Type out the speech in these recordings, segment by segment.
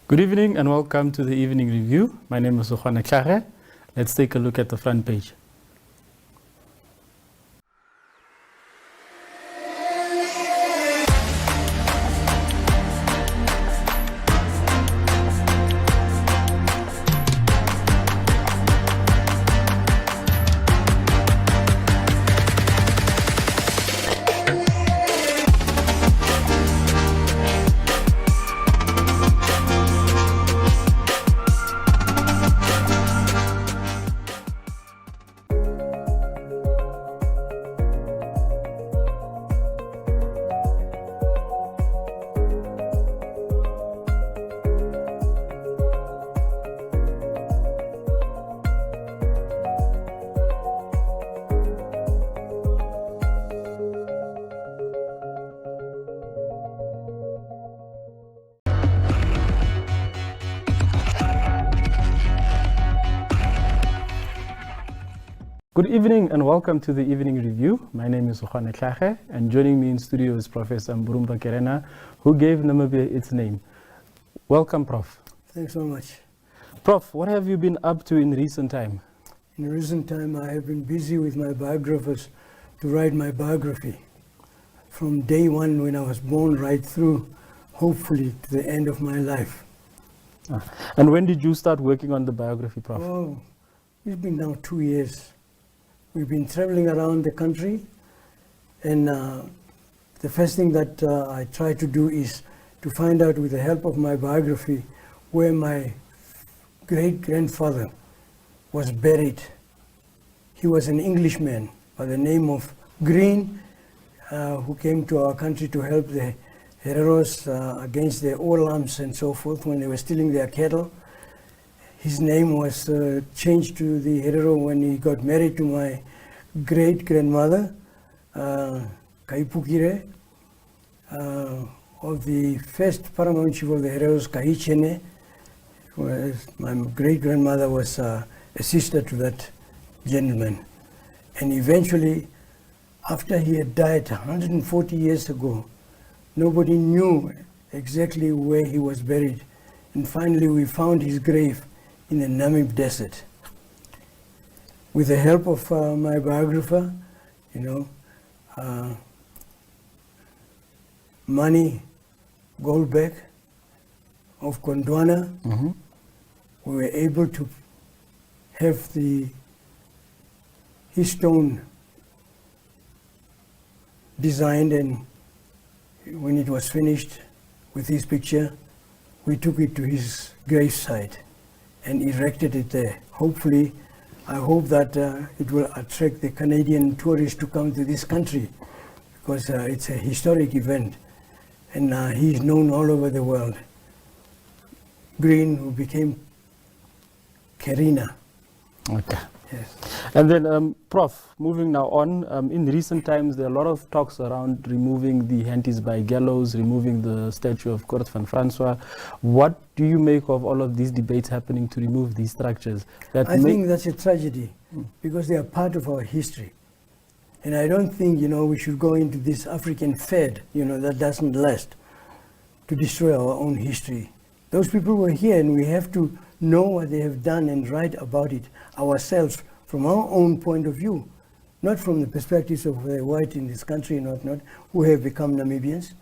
Good evening and welcome to the evening review. My name is Kerina. Let's take a look at the front page. Good evening and welcome to the evening review. My name is Kerina, and joining me in studio is Professor Mburumba Kerina, who gave Namibia its name. Welcome, Prof. Thanks so much. Prof, what have you been up to in recent time? In recent time, I have been busy with my biographers to write my biography. From day one when I was born right through, hopefully, to the end of my life. And when did you start working on the biography, Prof? Oh, it's been now 2 years. We've been traveling around the country, and the first thing that I try to do is to find out, with the help of my biography, where my great-grandfather was buried. He was an Englishman by the name of Green, who came to our country to help the Hereros against the Olams and so forth when they were stealing their cattle. His name was changed to the Herero when he got married to my great-grandmother, Kaipukire, of the first paramount chief of the Hereros, Kaichene. My great-grandmother was a sister to that gentleman. And eventually, after he had died 140 years ago, nobody knew exactly where he was buried. And finally, we found his grave in the Namib Desert. With the help of my biographer, Mani Goldbeck of Gondwana, we were able to have his stone designed, and when it was finished with his picture, we took it to his gravesite and erected it there. Hopefully, I hope that it will attract the Canadian tourists to come to this country, because it's a historic event, and he's known all over the world. Green, who became Kerina. Okay. Yes. And then, Prof, moving now on, in recent times there are a lot of talks around removing the Henties by gallows, removing the statue of Kurt van Francois. What do you make of all of these debates happening to remove these structures? I think that's a tragedy, because they are part of our history. And I don't think, we should go into this African fad, that doesn't last, to destroy our own history. Those people were here, and we have to know what they have done and write about it ourselves from our own point of view, not from the perspectives of the white in this country and whatnot, who have become Namibians.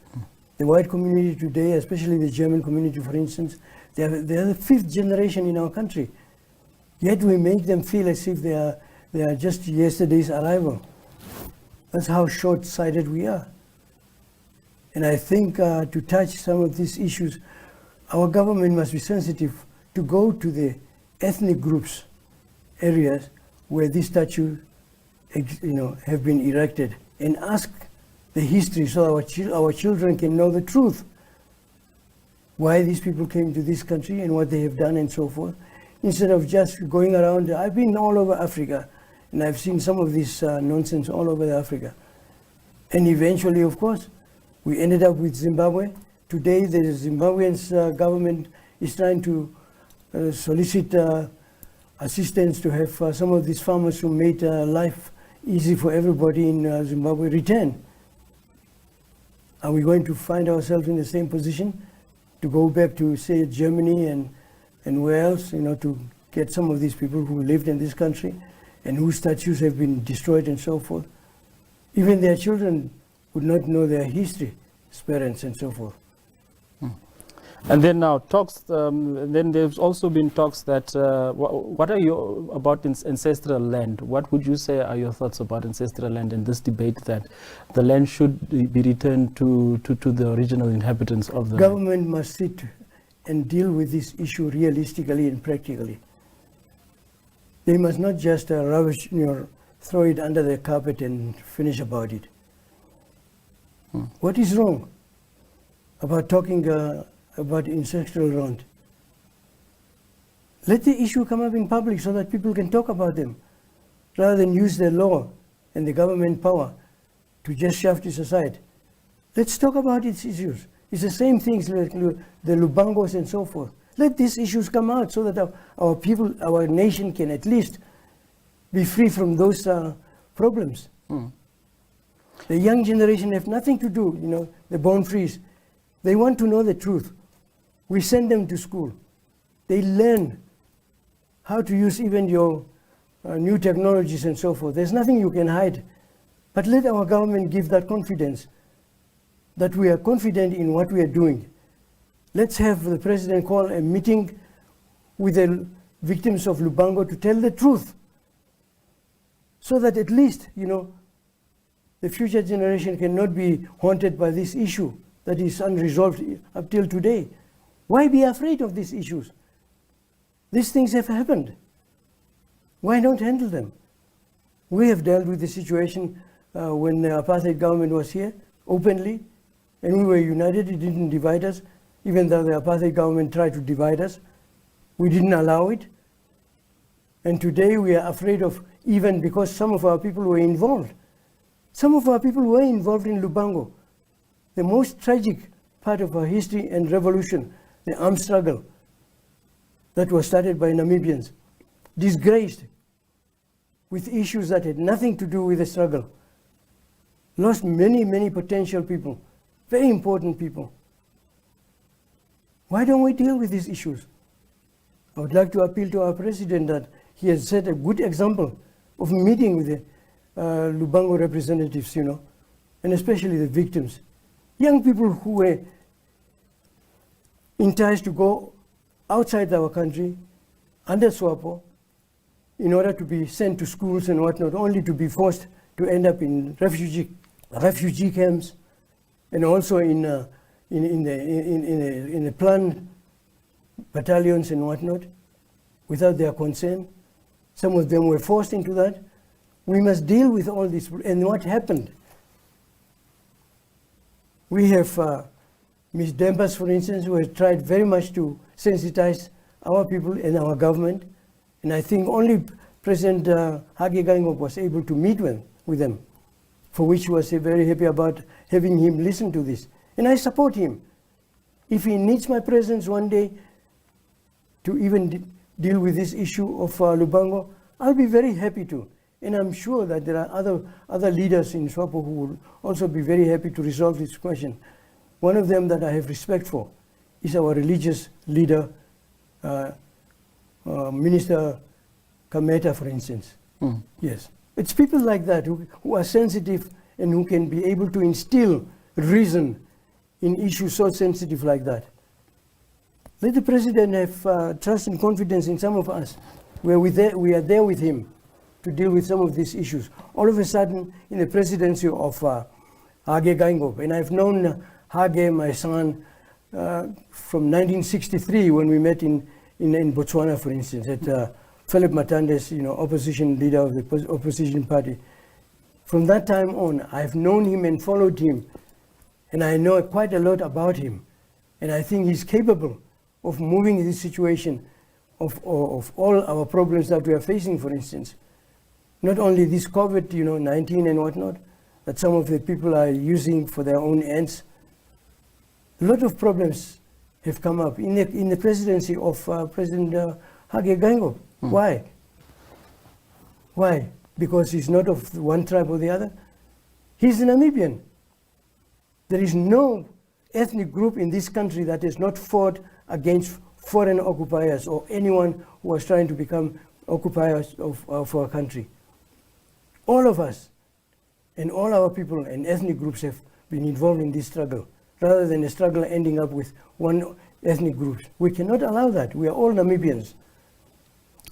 The white community today, especially the German community, for instance, they are the fifth generation in our country. Yet we make them feel as if they are just yesterday's arrival. That's how short-sighted we are. And I think to touch some of these issues, our government must be sensitive to go to the ethnic groups, areas where these statues, have been erected, and ask the history so our children can know the truth. Why these people came to this country and what they have done and so forth, instead of just going around. I've been all over Africa, and I've seen some of this nonsense all over Africa. And eventually, of course, we ended up with Zimbabwe. Today, the Zimbabwean government is trying to solicit assistance to have some of these farmers who made life easy for everybody in Zimbabwe return. Are we going to find ourselves in the same position? to go back to, say, Germany and where else, you know, to get some of these people who lived in this country and whose statues have been destroyed and so forth. Even their children would not know their history, his parents and so forth. And then now talks, then there's also been talks that, what are your, about ancestral land? What would you say are your thoughts about ancestral land and this debate that the land should be returned to the original inhabitants of the Government must sit and deal with this issue realistically and practically. They must not just rubbish, you know, throw it under the carpet and finish about it. What is wrong about talking about ancestral land? Let the issue come up in public so that people can talk about them, rather than use the law and the government power to just shove this aside. Let's talk about its issues. It's the same things like the Lubangos and so forth. Let these issues come out so that our people, our nation can at least be free from those problems. The young generation have nothing to do, you know, the born frees. They want to know the truth. We send them to school. They learn how to use even your new technologies and so forth. There's nothing you can hide. But let our government give that confidence, that we are confident in what we are doing. Let's have the president call a meeting with the victims of Lubango to tell the truth, so that at least, you know, the future generation cannot be haunted by this issue that is unresolved up till today. Why be afraid of these issues? These things have happened. Why not handle them? We have dealt with the situation when the apartheid government was here openly, and we were united. It didn't divide us. Even though the apartheid government tried to divide us, we didn't allow it. And today we are afraid of, even because some of our people were involved. Some of our people were involved in Lubango, the most tragic part of our history and revolution, the armed struggle that was started by Namibians, disgraced with issues that had nothing to do with the struggle. Lost many, many potential people, very important people. Why don't we deal with these issues? I would like to appeal to our president that he has set a good example of meeting with the Lubango representatives, you know, and especially the victims. Young people who were enticed to go outside our country under SWAPO in order to be sent to schools and whatnot, only to be forced to end up in refugee camps, and also in the planned battalions and whatnot, without their consent. Some of them were forced into that. We must deal with all this. And what happened? We have Ms. Dembas, for instance, who has tried very much to sensitize our people and our government. And I think only President Hage Geingob was able to meet with them, for which he was very happy about having him listen to this. And I support him. If he needs my presence one day to even deal with this issue of Lubango, I'll be very happy to. And I'm sure that there are other leaders in SWAPO who will also be very happy to resolve this question. One of them that I have respect for is our religious leader, Minister Kameta, for instance. Yes. It's people like that who are sensitive and who can be able to instill reason in issues so sensitive like that. Let the president have trust and confidence in some of us, where we are there with him to deal with some of these issues. All of a sudden, in the presidency of Hage Geingob, and I've known Hage, my son, from 1963 when we met in Botswana, for instance, at Philip Matande's, you know, opposition leader of the opposition party. From that time on, I've known him and followed him, and I know quite a lot about him. And I think he's capable of moving this situation of all our problems that we are facing, for instance. Not only this COVID, you know, 19 and whatnot, that some of the people are using for their own ends. A lot of problems have come up in the presidency of President Hage Geingob. Why? Why? Because he's not of one tribe or the other? He's a Namibian. There is no ethnic group in this country that has not fought against foreign occupiers or anyone who was trying to become occupiers of our country. All of us and all our people and ethnic groups have been involved in this struggle, rather than a struggle ending up with one ethnic group. We cannot allow that. We are all Namibians.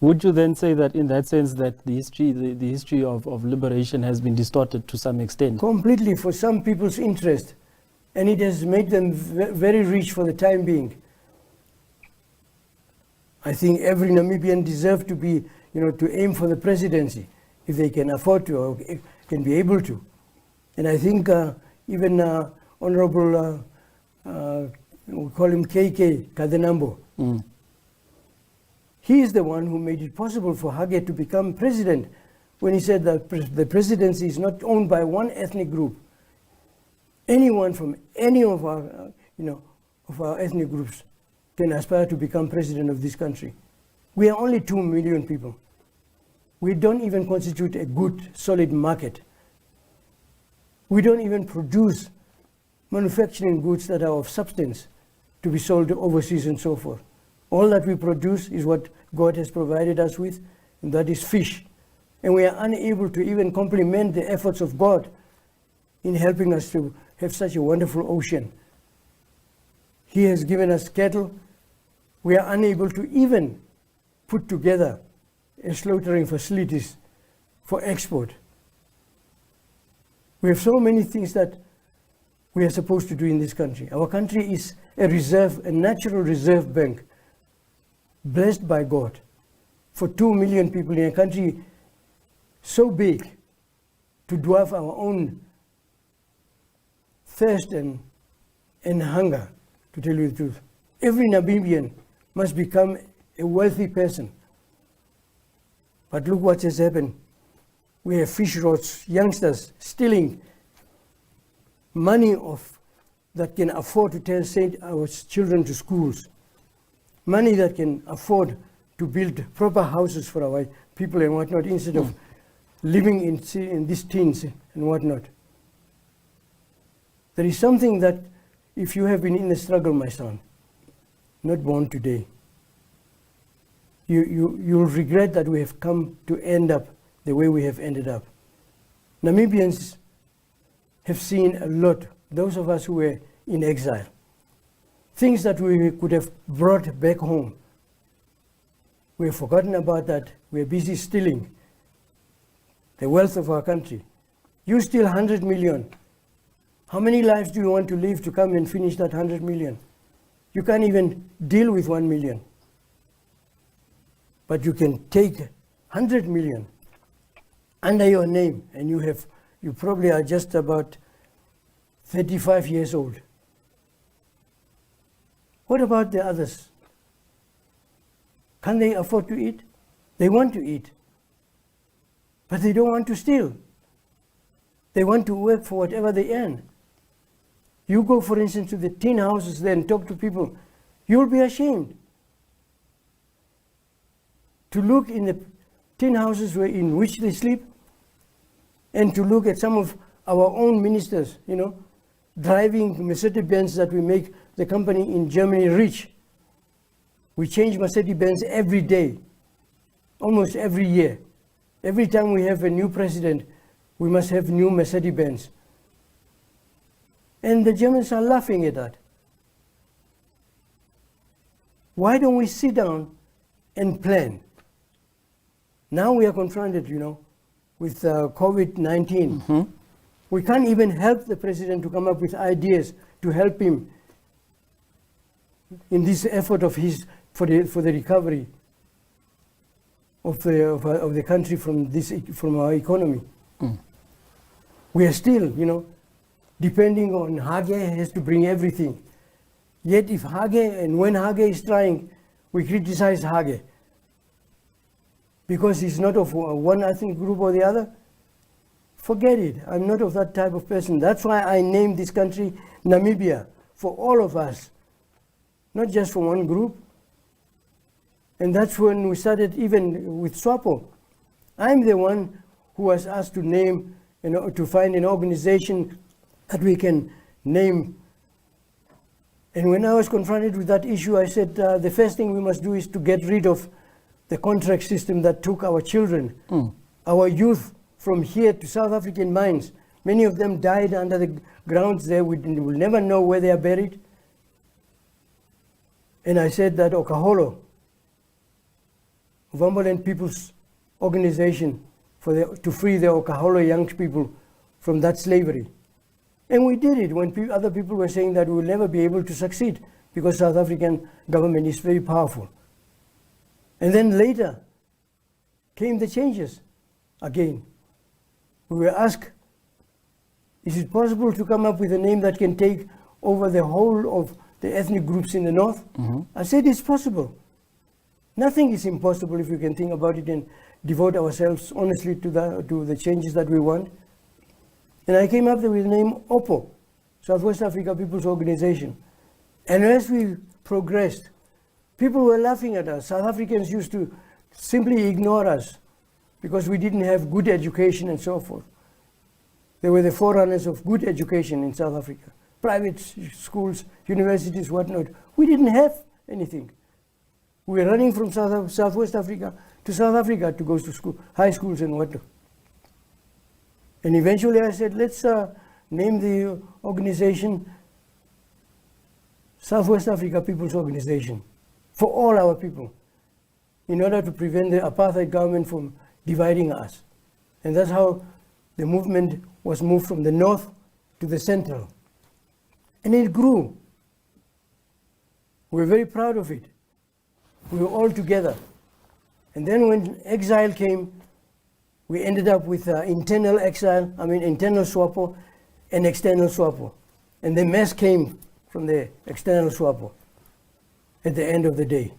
Would you then say that in that sense that the history of liberation has been distorted to some extent? Completely, for some people's interest. And it has made them very rich for the time being. I think every Namibian deserves to be, to aim for the presidency, if they can afford to or can be able to. And I think even Honorable, we call him KK, Kadenambo, he is the one who made it possible for Hage to become president, when he said that the presidency is not owned by one ethnic group. Anyone from any of our, of our ethnic groups can aspire to become president of this country. We are only 2 million people. We don't even constitute a good, solid market. We don't even produce manufacturing goods that are of substance to be sold overseas and so forth. All that we produce is what God has provided us with, and that is fish. And we are unable to even complement the efforts of God in helping us to have such a wonderful ocean. He has given us cattle. We are unable to even put together slaughtering facilities for export. We have so many things that we are supposed to do in this country. Our country is a reserve, a natural reserve bank, blessed by God, for 2 million people in a country so big to dwarf our own thirst and hunger, to tell you the truth. Every Namibian must become a wealthy person. But look what has happened. We have fish rods, youngsters stealing money that can afford to send our children to schools. Money that can afford to build proper houses for our people and whatnot, instead of living in these tents and whatnot. There is something that, if you have been in the struggle, my son, not born today, you'll regret that we have come to end up the way we have ended up. Namibians have seen a lot, those of us who were in exile. Things that we could have brought back home. We have forgotten about that. We are busy stealing the wealth of our country. You steal 100 million. How many lives do you want to live to come and finish that 100 million? You can't even deal with 1 million. But you can take 100 million under your name, and you probably are just about 35 years old. What about the others? Can they afford to eat? They want to eat, but they don't want to steal. They want to work for whatever they earn. You go, for instance, to the tin houses there and talk to people, you'll be ashamed to look in the tin houses in which they sleep, and to look at some of our own ministers, driving Mercedes-Benz that we make the company in Germany rich. We change Mercedes-Benz every day, almost every year. Every time we have a new president, we must have new Mercedes-Benz. And the Germans are laughing at that. Why don't we sit down and plan? Now we are confronted, with COVID-19. We can't even help the president to come up with ideas to help him in this effort of his for the recovery of the country from our economy. We are still, depending on Hage has to bring everything. Yet if Hage, and when Hage is trying, we criticize Hage because he's not of one ethnic group or the other. Forget it. I'm not of that type of person. That's why I named this country Namibia, for all of us, not just for one group. And that's when we started even with SWAPO. I'm the one who was asked to name, to find an organization that we can name And when I was confronted with that issue, I said the first thing we must do is to get rid of the contract system that took our children, our youth, from here to South African mines. Many of them died under the grounds there. We will never know where they are buried. And I said that Okaholo, Vamboland People's Organization, to free the Okaholo young people from that slavery. And we did it when other people were saying that we will never be able to succeed because South African government is very powerful. And then later came the changes again. We were asked, is it possible to come up with a name that can take over the whole of the ethnic groups in the north? I said it's possible. Nothing is impossible if we can think about it and devote ourselves honestly to the changes that we want. And I came up with the name OPPO, Southwest Africa People's Organization. And as we progressed, people were laughing at us. South Africans used to simply ignore us because we didn't have good education and so forth. They were the forerunners of good education in South Africa. Private schools, universities, whatnot. We didn't have anything. We were running from Southwest Africa to South Africa to go to school, high schools and whatnot. And eventually I said, let's name the organization Southwest Africa People's Organization for all our people in order to prevent the apartheid government from dividing us. And that's how the movement was moved from the north to the central. And it grew. We're very proud of it. We were all together. And then when exile came, we ended up with internal SWAPO and external SWAPO. And the mess came from the external SWAPO at the end of the day.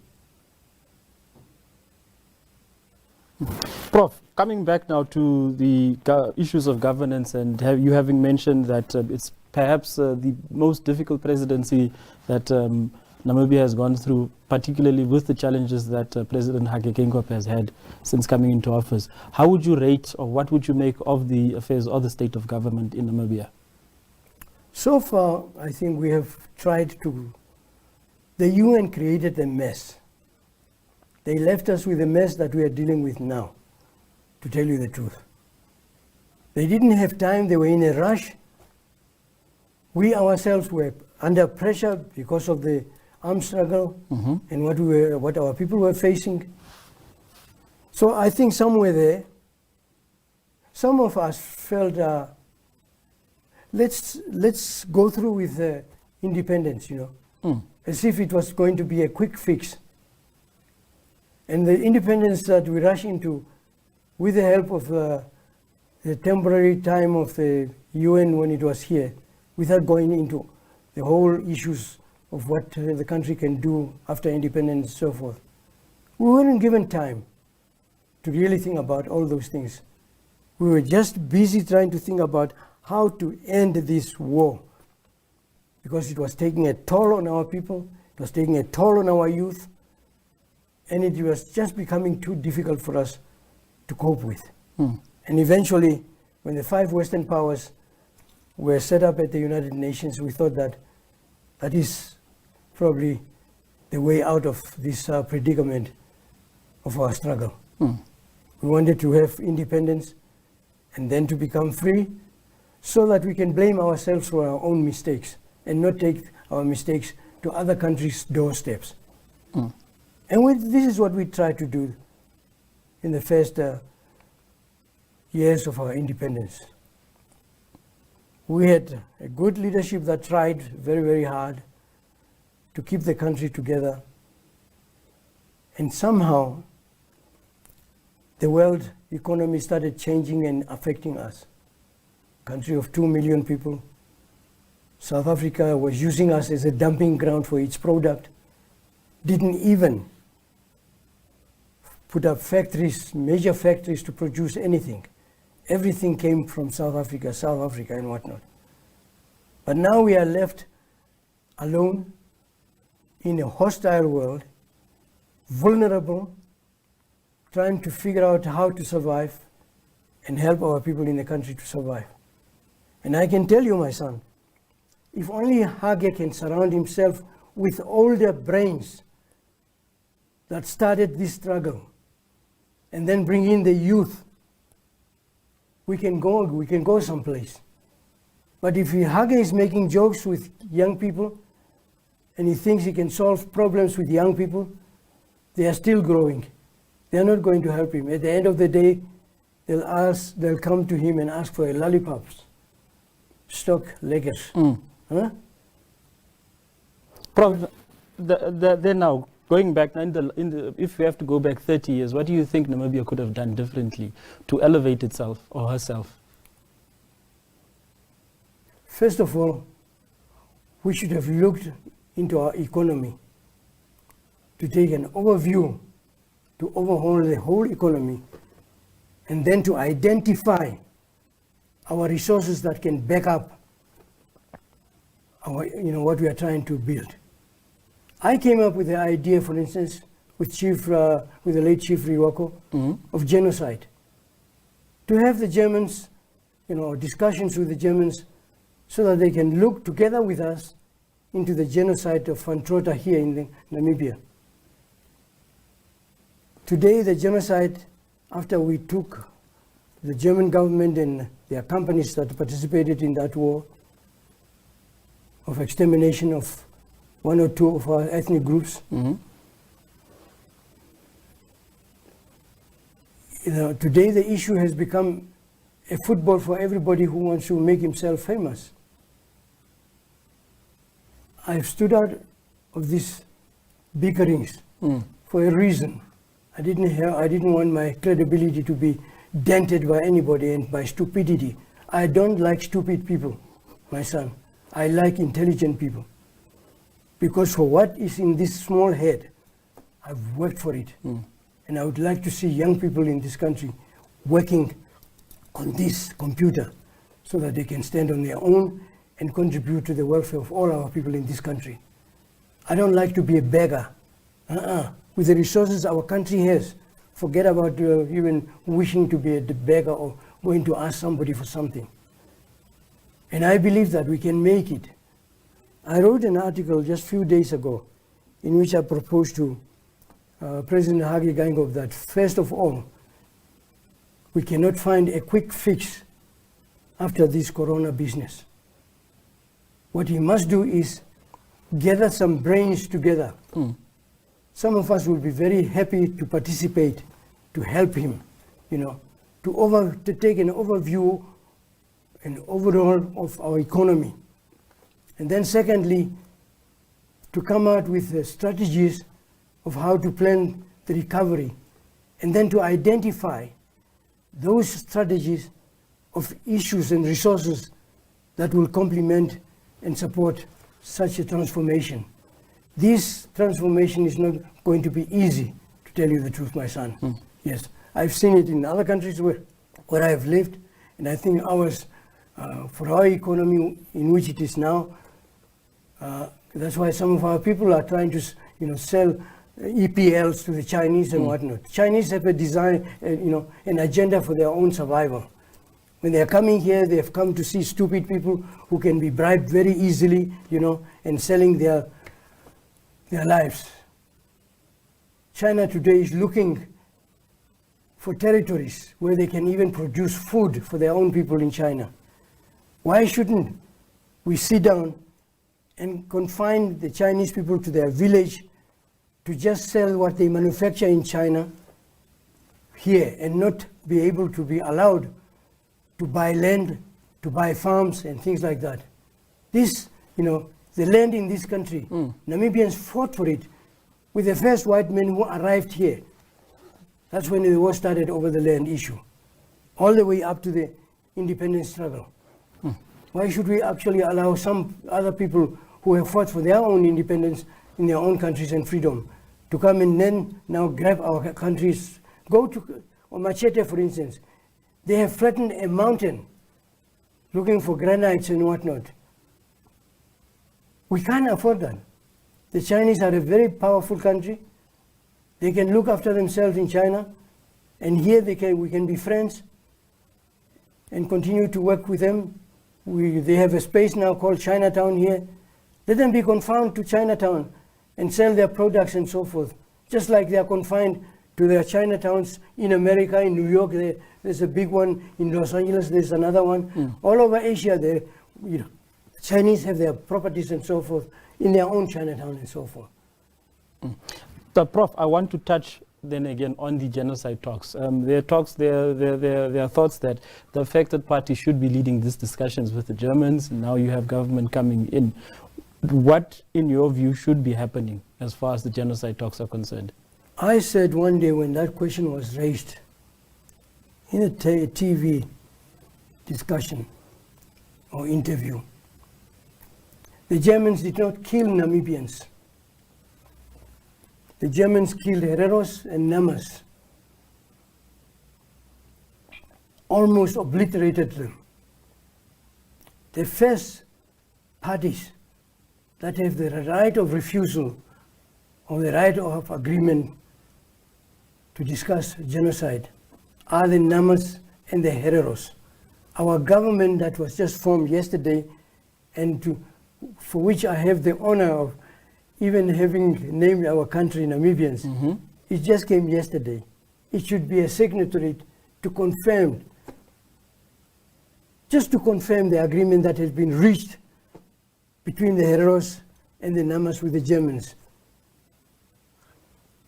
Prof, coming back now to the issues of governance, and you having mentioned that it's perhaps the most difficult presidency that Namibia has gone through, particularly with the challenges that President Hage Geingob has had since coming into office. How would you rate, or what would you make of the affairs or the state of government in Namibia? So far, I think we have tried to. The UN created a mess. They left us with a mess that we are dealing with now, to tell you the truth. They didn't have time, they were in a rush. We ourselves were under pressure because of the armed struggle and what our people were facing. So I think somewhere there, some of us felt, let's go through with independence, as if it was going to be a quick fix. And the independence that we rush into, with the help of the temporary time of the UN when it was here, without going into the whole issues of what the country can do after independence and so forth. We weren't given time to really think about all those things. We were just busy trying to think about how to end this war, because it was taking a toll on our people, it was taking a toll on our youth, and it was just becoming too difficult for us to cope with. And eventually, when the 5 Western powers were set up at the United Nations, we thought that that is probably the way out of this predicament of our struggle. We wanted to have independence and then to become free so that we can blame ourselves for our own mistakes and not take our mistakes to other countries' doorsteps. And this is what we tried to do in the first years of our independence. We had a good leadership that tried very, very hard to keep the country together. And somehow, the world economy started changing and affecting us. Country of 2 million people. South Africa was using us as a dumping ground for its product. Didn't even put up factories, major factories to produce anything. Everything came from South Africa and whatnot. But now we are left alone in a hostile world, vulnerable, trying to figure out how to survive and help our people in the country to survive. And I can tell you, my son, if only Hage can surround himself with older brains that started this struggle, and then bring in the youth, we can go someplace. But if Hage is making jokes with young people, and he thinks he can solve problems with young people, they are still growing. They are not going to help him. At the end of the day, they'll come to him and ask for a lollipops, stock leggers. Huh? Prof, then now, going back, if we have to go back 30 years, what do you think Namibia could have done differently to elevate itself or herself? First of all, we should have looked into our economy to take an overview, to overhaul the whole economy, and then to identify our resources that can back up our, what we are trying to build. I came up with the idea, for instance, with the late Chief Riwako, of genocide. To have the Germans, discussions with the Germans, so that they can look together with us into the genocide of Van Trotha here in Namibia. Today, the genocide, after we took the German government and their companies that participated in that war of extermination of one or two of our ethnic groups, today the issue has become a football for everybody who wants to make himself famous. I've stood out of these bickerings for a reason. I didn't want my credibility to be dented by anybody and by stupidity. I don't like stupid people, my son. I like intelligent people. Because for what is in this small head, I've worked for it. And I would like to see young people in this country working on this computer so that they can stand on their own and contribute to the welfare of all our people in this country. I don't like to be a beggar. With the resources our country has, forget about even wishing to be a beggar or going to ask somebody for something. And I believe that we can make it. I wrote an article just a few days ago in which I proposed to President Hage Geingob that first of all, we cannot find a quick fix after this corona business. What he must do is gather some brains together. Some of us will be very happy to participate, to help him, to take an overview and overall of our economy. And then secondly, to come out with strategies of how to plan the recovery, and then to identify those strategies of issues and resources that will complement and support such a transformation. This transformation is not going to be easy, to tell you the truth, my son. Yes, I've seen it in other countries where I have lived, and I think ours, for our economy in which it is now, that's why some of our people are trying to, sell EPLs to the Chinese and whatnot. Chinese have a design, an agenda for their own survival. When they are coming here, they have come to see stupid people who can be bribed very easily, and selling their lives. China today is looking for territories where they can even produce food for their own people in China. Why shouldn't we sit down and confine the Chinese people to their village to just sell what they manufacture in China here and not be able to be allowed to buy land, to buy farms and things like that? This, the land in this country, Namibians fought for it with the first white men who arrived here. That's when the war started over the land issue, all the way up to the independence struggle. Why should we actually allow some other people who have fought for their own independence in their own countries and freedom to come and then now grab our countries? Go to Machete, for instance. They have flattened a mountain looking for granites and whatnot. We can't afford that. The Chinese are a very powerful country. They can look after themselves in China, and here we can be friends and continue to work with them They have a space now called Chinatown here. Let them be confined to Chinatown and sell their products and so forth. Just like they are confined to their Chinatowns in America, in New York, there's a big one. In Los Angeles, there's another one. All over Asia, Chinese have their properties and so forth in their own Chinatown and so forth. But Prof, I want to touch then again on the genocide talks. There are talks, there are thoughts that the affected party should be leading these discussions with the Germans. Now you have government coming in. What, in your view, should be happening as far as the genocide talks are concerned? I said one day when that question was raised in a TV discussion or interview, the Germans did not kill Namibians. The Germans killed Hereros and Namas, almost obliterated them. The first parties that have the right of refusal or the right of agreement to discuss genocide are the Namas and the Hereros. Our government that was just formed yesterday and for which I have the honor of even having named our country Namibians, it just came yesterday. It should be a signatory to confirm, just to confirm the agreement that has been reached between the Hereros and the Namas with the Germans.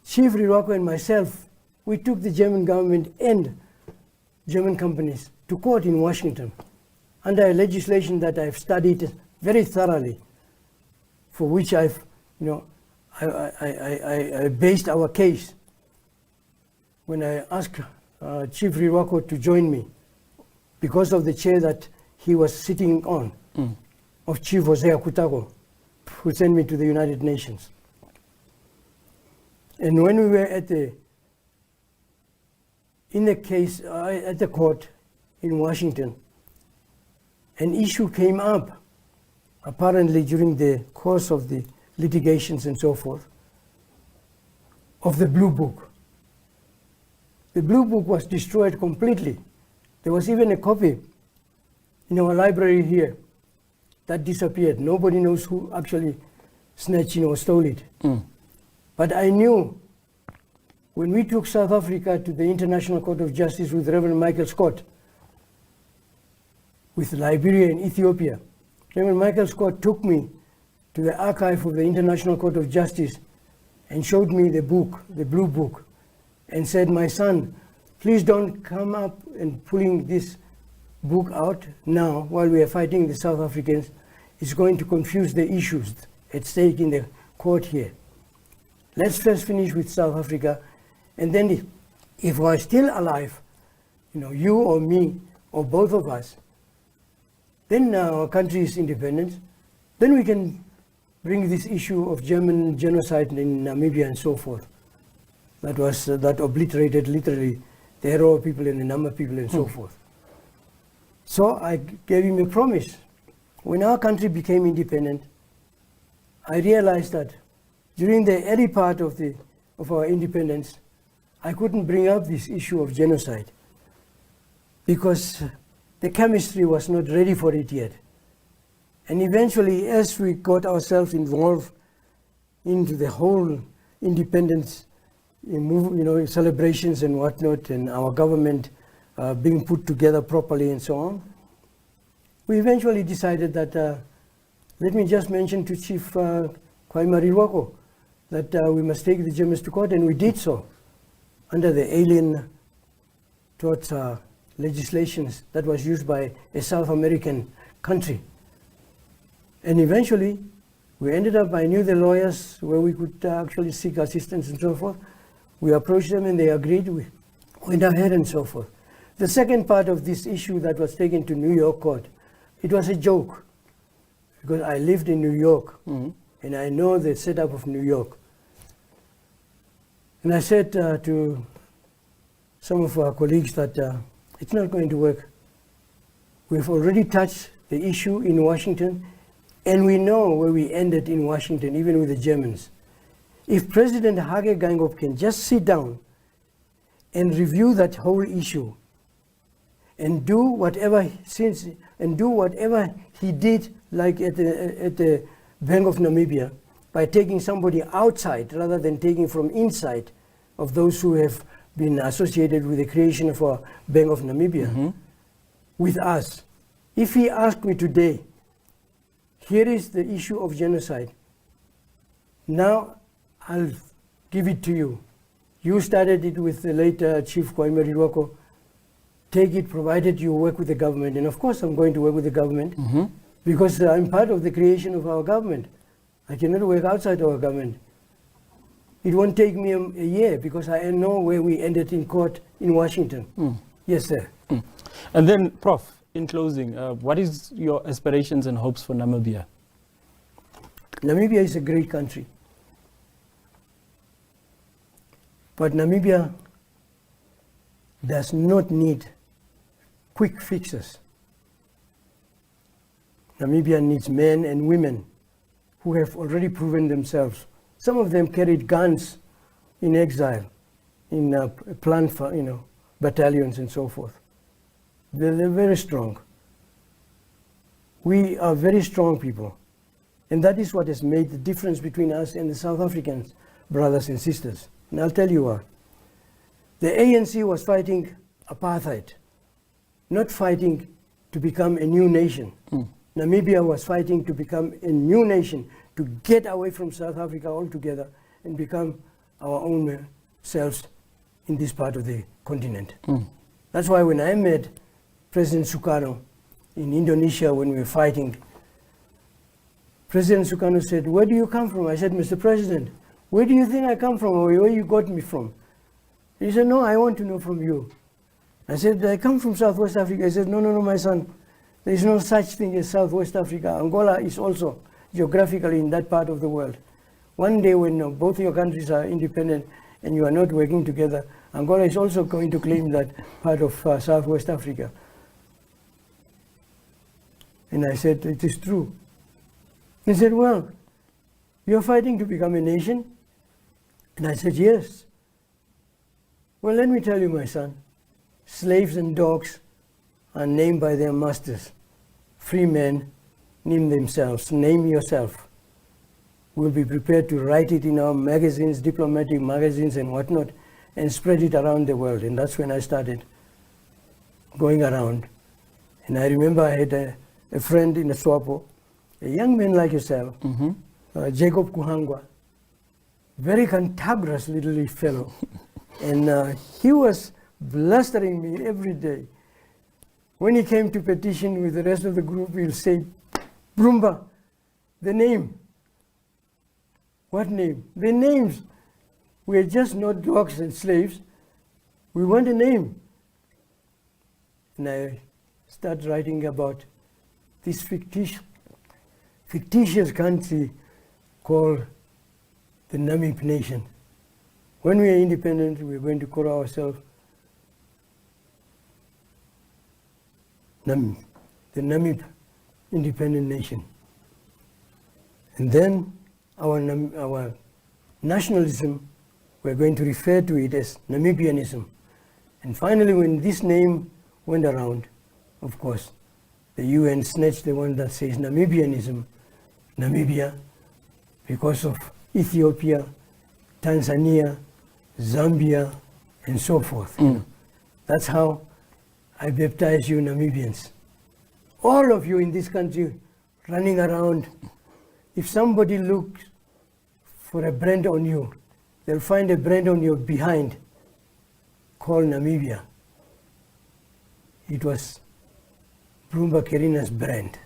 Chief Riwako and myself, we took the German government and German companies to court in Washington under a legislation that I've studied very thoroughly, for which I based our case when I asked Chief Riwako to join me because of the chair that he was sitting on of Chief Hosea Kutago, who sent me to the United Nations. And when we were in the case at the court in Washington, an issue came up apparently during the course of the litigations and so forth, of the Blue Book. The Blue Book was destroyed completely. There was even a copy in our library here that disappeared. Nobody knows who actually snatched or stole it. But I knew when we took South Africa to the International Court of Justice with Reverend Michael Scott, with Liberia and Ethiopia, Reverend Michael Scott took me to the archive of the International Court of Justice and showed me the book, the Blue Book, and said, "My son, please don't come up and pulling this book out now while we are fighting the South Africans. It's going to confuse the issues at stake in the court here. Let's first finish with South Africa, and then if we're still alive, you or me or both of us, then our country is independent, then we can bring this issue of German genocide in Namibia and so forth. That obliterated literally the Hero people and the Nama people and so forth." So I gave him a promise. When our country became independent, I realized that during the early part of our independence, I couldn't bring up this issue of genocide because the chemistry was not ready for it yet. And eventually, as we got ourselves involved into the whole independence, celebrations and whatnot, and our government being put together properly and so on, we eventually decided that, let me just mention to Chief Kwaima Riwako that we must take the Germans to court, and we did so under the Alien Torts legislations that was used by a South American country. And eventually, we ended up, I knew the lawyers where we could actually seek assistance and so forth. We approached them and they agreed. We went ahead and so forth. The second part of this issue that was taken to New York court, it was a joke because I lived in New York and I know the setup of New York. And I said to some of our colleagues that it's not going to work. We've already touched the issue in Washington, and we know where we ended in Washington, even with the Germans. If President Hage Geingob can just sit down and review that whole issue and do whatever, since and do whatever he did, like at the Bank of Namibia, by taking somebody outside rather than taking from inside of those who have been associated with the creation of our Bank of Namibia, with us. If he asked me today, here is the issue of genocide, now I'll give it to you. You started it with the late Chief Kwame Riwako. Take it, provided you work with the government. And of course I'm going to work with the government because I'm part of the creation of our government. I cannot work outside our government. It won't take me a year because I know where we ended in court in Washington. Yes, sir. And then, Prof, in closing, what is your aspirations and hopes for Namibia? Namibia is a great country. But Namibia does not need quick fixes. Namibia needs men and women who have already proven themselves. Some of them carried guns in exile, in battalions and so forth. They're very strong. We are very strong people. And that is what has made the difference between us and the South Africans, brothers and sisters. And I'll tell you why. The ANC was fighting apartheid, not fighting to become a new nation. Namibia was fighting to become a new nation, to get away from South Africa altogether and become our own selves in this part of the continent. That's why when I met President Sukarno in Indonesia when we were fighting, President Sukarno said, "Where do you come from?" I said, "Mr. President, where do you think I come from, or where you got me from?" He said, "No, I want to know from you." I said, "I come from Southwest Africa." He said, no, my son. There is no such thing as Southwest Africa. Angola is also geographically in that part of the world. One day when both your countries are independent and you are not working together, Angola is also going to claim that part of Southwest Africa." And I said, "It is true." He said, "Well, you're fighting to become a nation?" And I said, "Yes." "Well, let me tell you, my son, slaves and dogs are named by their masters. Free men name themselves. Name yourself. We'll be prepared to write it in our magazines, diplomatic magazines and whatnot, and spread it around the world." And that's when I started going around. And I remember I had a friend in Swapo, a young man like yourself, Jacob Kuhangwa, very cantankerous little fellow. And he was blustering me every day. When he came to petition with the rest of the group, he'll say, "Mburumba, the name." "What name?" "The names. We're just not dogs and slaves. We want a name." And I start writing about this fictitious country called the Namib Nation. When we are independent, we're going to call ourselves Namib, the Namib Independent Nation. And then our nationalism, we're going to refer to it as Namibianism. And finally, when this name went around, of course, the UN snatched the one that says Namibianism, Namibia, because of Ethiopia, Tanzania, Zambia, and so forth. That's how I baptize you Namibians. All of you in this country running around. If somebody looks for a brand on you, they'll find a brand on your behind called Namibia. It was Mburumba Kerina's brand.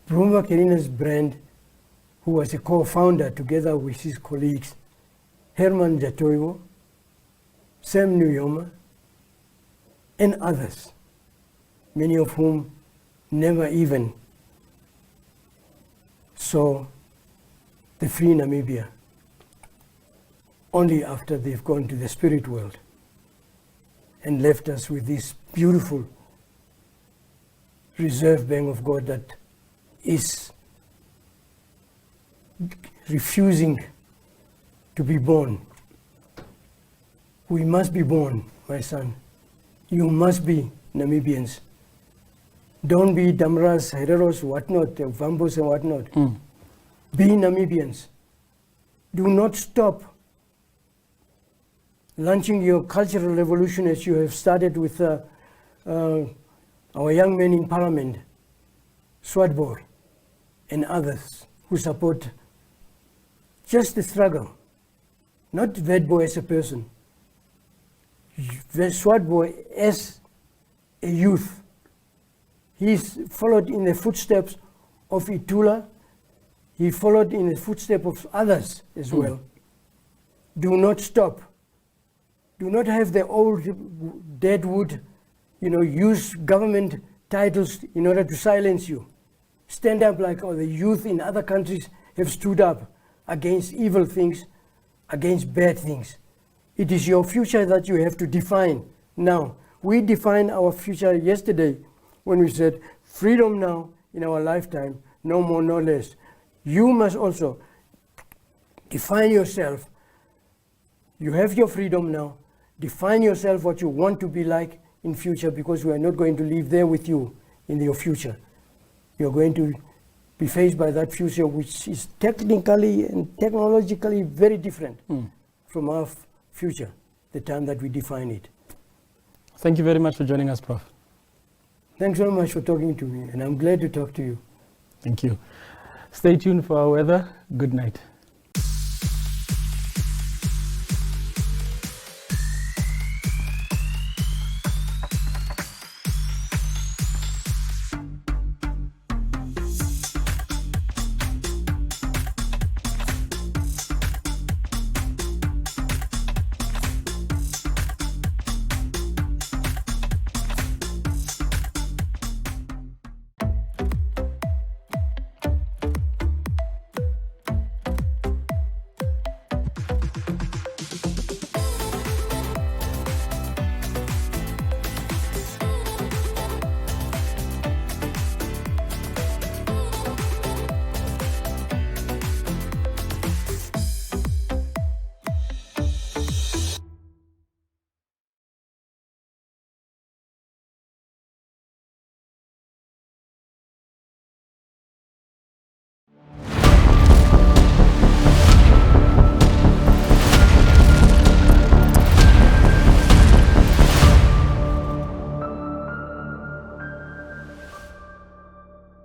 Mburumba Kerina's brand, who was a co-founder together with his colleagues, Herman Jatoiwo, Sam Nujoma, and others, many of whom never even saw the free Namibia, only after they've gone to the spirit world and left us with this beautiful reserve bank of God that is refusing to be born. We must be born, my son. You must be Namibians. Don't be Damras, Hereros, whatnot, Vambos and whatnot. Be Namibians. Do not stop launching your cultural revolution as you have started with our young men in parliament, Swartboy, and others who support just the struggle, not Wetboy as a person. Swartboy as a youth. He's followed in the footsteps of Itula. He followed in the footsteps of others as well. Do not stop. Do not have the old dead wood, use government titles in order to silence you. Stand up like the youth in other countries have stood up against evil things, against bad things. It is your future that you have to define now. We defined our future yesterday when we said freedom now in our lifetime, no more, no less. You must also define yourself. You have your freedom now. Define yourself what you want to be like in future, because we are not going to live there with you in your future. You're going to be faced by that future which is technically and technologically very different from our future, the time that we define it. Thank you very much for joining us, Prof. Thanks very much for talking to me, and I'm glad to talk to you. Thank you. Stay tuned for our weather. Good night.